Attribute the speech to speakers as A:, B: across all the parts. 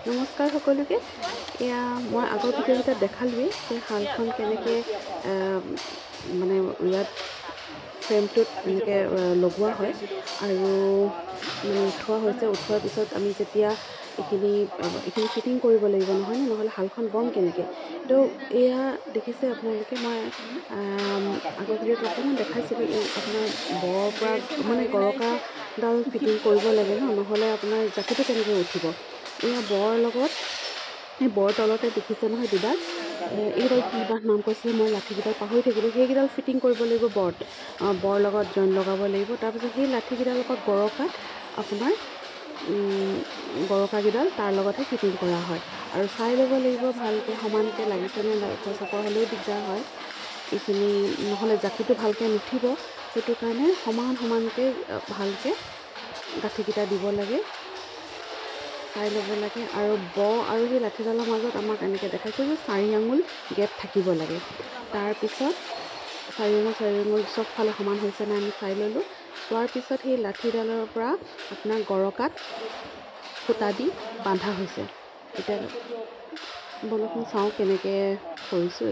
A: নমস্কাৰ সকলোকে। এয়া মই আগৰ ভিডিঅ'কেইটাত দেখালোৱেই যে শালখন কেনেকৈ মানে ইয়াত ফ্ৰেমটোত এনেকৈ লগোৱা হয় আৰু মানে উঠোৱা হৈছে। উঠোৱাৰ পিছত আমি যেতিয়া এইখিনি ফিটিং কৰিব লাগিব নহয়নে, নহ'লে শালখন বম কেনেকৈ। তো এয়া দেখিছে আপোনালোকে, মই আগৰ ভিডিঅ'ত অকণমান দেখাইছিলোঁ। এই আপোনাৰ বৰৰ পৰা মানে গৰকাডাল ফিটিং কৰিব লাগে নহ'লে আপোনাৰ জাকিটো কেনেকৈ উঠিব। এয়া বৰ লগত এই বৰ তলতে দেখিছে নহয় দুডাল, এইকেইডাল কি বাহ নাম কৈছিলে, মই লাঠিকেইডাল পাহৰি থাকিলোঁ। সেইকেইডাল ফিটিং কৰিব লাগিব বৰ লগত জইন লগাব লাগিব। তাৰপিছত সেই লাঠিকেইডাল লগত গৰকাত আপোনাৰ গৰকাকেইডাল তাৰ লগতহে ফিটিং কৰা হয়। আৰু চাই ল'ব লাগিব ভালকৈ সমানকৈ লাগিছেনে নাই। ওখৰ চাপৰ হ'লেও দিগদাৰ হয় এইখিনি, নহ'লে জাকিটো ভালকৈ নুঠিব। সেইটো কাৰণে সমানকৈ ভালকৈ গাঁঠিকেইটা দিব লাগে, চাই ল'ব লাগে। আৰু আৰু সেই লাঠিডালৰ মাজত আমাক এনেকৈ দেখাইছে যে 4 আঙুল গেপ থাকিব লাগে। তাৰপিছত 4 আঙুল চবফালে সমান হৈছেনে আমি চাই ল'লোঁ। চোৱাৰ পিছত সেই লাঠিডালৰ পৰা আপোনাৰ গৰকাত সূতা দি বান্ধা হৈছে। এতিয়া বলকচোন চাওঁ কেনেকৈ কৰিছোঁ।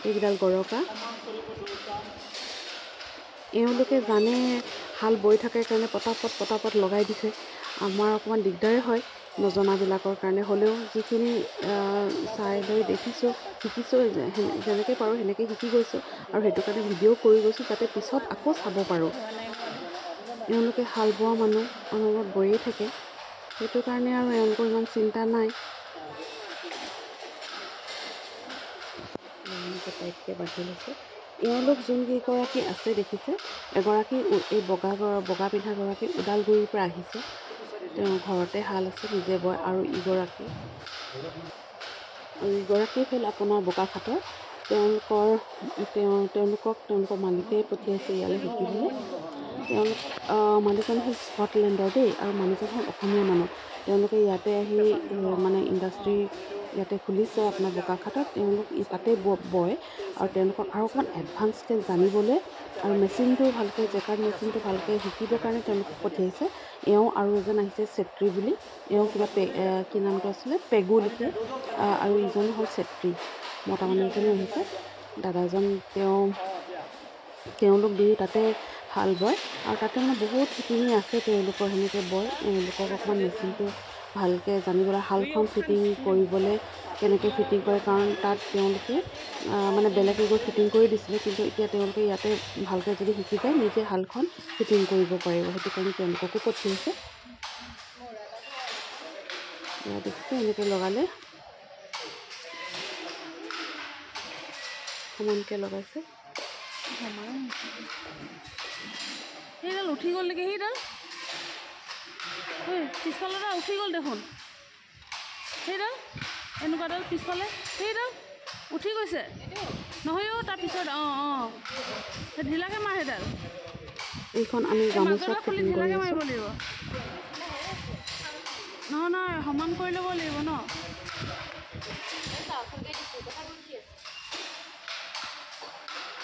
A: এইকেইডাল গৰকা এওঁলোকে জানে হাল বৈ থাকে কাৰণে পটাপট লগাই দিছে। আমাৰ অকণমান দিগদাৰে হয় নজনাবিলাকৰ কাৰণে, হ'লেও যিখিনি চাই লৈ দেখিছোঁ শিকিছোঁ, যেনেকৈ পাৰোঁ সেনেকৈ শিকি গৈছোঁ। আৰু সেইটো কাৰণে ভিডিঅ' কৰি গৈছোঁ যাতে পিছত আকৌ চাব পাৰোঁ। এওঁলোকে হাল বোৱা মানুহ অনবৰত বৈয়ে থাকে, সেইটো কাৰণে আৰু এওঁলোকৰ ইমান চিন্তা নাই। টাইটকৈ বান্ধি লৈছে। এওঁলোক যোনকেইগৰাকী আছে দেখিছে, এগৰাকী এই বগা পিন্ধাগৰাকী ওদালগুৰিৰ পৰা আহিছে। তেওঁ ঘৰতে শাল আছে, নিজে বয়। আৰু ইগৰাকী হ'ল আপোনাৰ বোকাখাটৰ। তেওঁলোকৰ মালিকেই পঠিয়াইছে ইয়ালৈ শিকিবলৈ। মালিকজন হ'ল স্কটলেণ্ডৰ দেই, আৰু মানুহজন হ'ল অসমীয়া মানুহ। তেওঁলোকে ইয়াতে আহি মানে ইণ্ডাষ্ট্ৰি ইয়াতে খুলিছে আপোনাৰ বোকাখাটত। তেওঁলোক তাতে বয় আৰু তেওঁলোকক আৰু অকণমান এডভান্সকৈ জানিবলৈ আৰু মেচিনটো ভালকৈ জেকাৰ্ড মেচিনটো ভালকৈ শিকিবৰ কাৰণে তেওঁলোকক পঠিয়াইছে। এওঁ আৰু এজন আহিছে চেত্ৰী বুলি, এওঁ কিবা কি নামটো আছিলে, পেগু লিখে। আৰু ইজন হ'ল চেত্ৰী, মতা মানুহ এজনো আহিছে, দাদাজন। তেওঁলোক দুয়ো তাতে হাল বয় আৰু তাতে মানে বহুত শিপিনী আছে তেওঁলোকৰ, সেনেকৈ বয়। এওঁলোকক অকণমান মেচিনটো ভালকৈ জানিবলৈ, শালখন ফিটিং কৰিবলৈ কেনেকৈ ফিটিং কৰে, কাৰণ তাত তেওঁলোকে মানে বেলেগে গৈ ফিটিং কৰি দিছিলে, কিন্তু এতিয়া তেওঁলোকে ইয়াতে ভালকৈ যদি শিকি যায় নিজে শালখন ফিটিং কৰিব পাৰিব। সেইটো কাৰণে তেওঁলোককো পঠিয়াইছে। এয়া দেখিছে এনেকৈ লগালে সমানকৈ লগাইছে।
B: সেইডাল উঠি গ'ল নেকি, সেইডাল পিছফালে উঠি গ'ল দেখোন। সেইডাল এনেকুৱাডাল পিছফালে সেইডাল উঠি গৈছে নহয় অ', তাৰপিছত সেই ঢিলাকৈ মাৰ। সেইডাল
A: এইখন আমি গামোচাত
B: খুলি
A: ফিটিং কৰি
B: ঢিলাকৈ
A: আছোঁ।
B: মাৰিব লাগিব। নহয় সমান কৰি ল'ব লাগিব ন।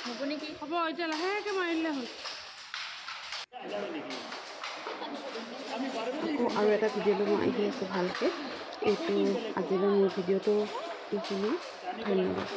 B: হ'ব নেকি, হ'ব এতিয়া লাহেকৈ মাৰিলে হ'ল।
A: আকৌ আৰু এটা ভিডিঅ'লৈ মই আহি আছোঁ ভালকৈ। আজিলৈ মোৰ ভিডিঅ'টো এইখিনি। ধন্যবাদ।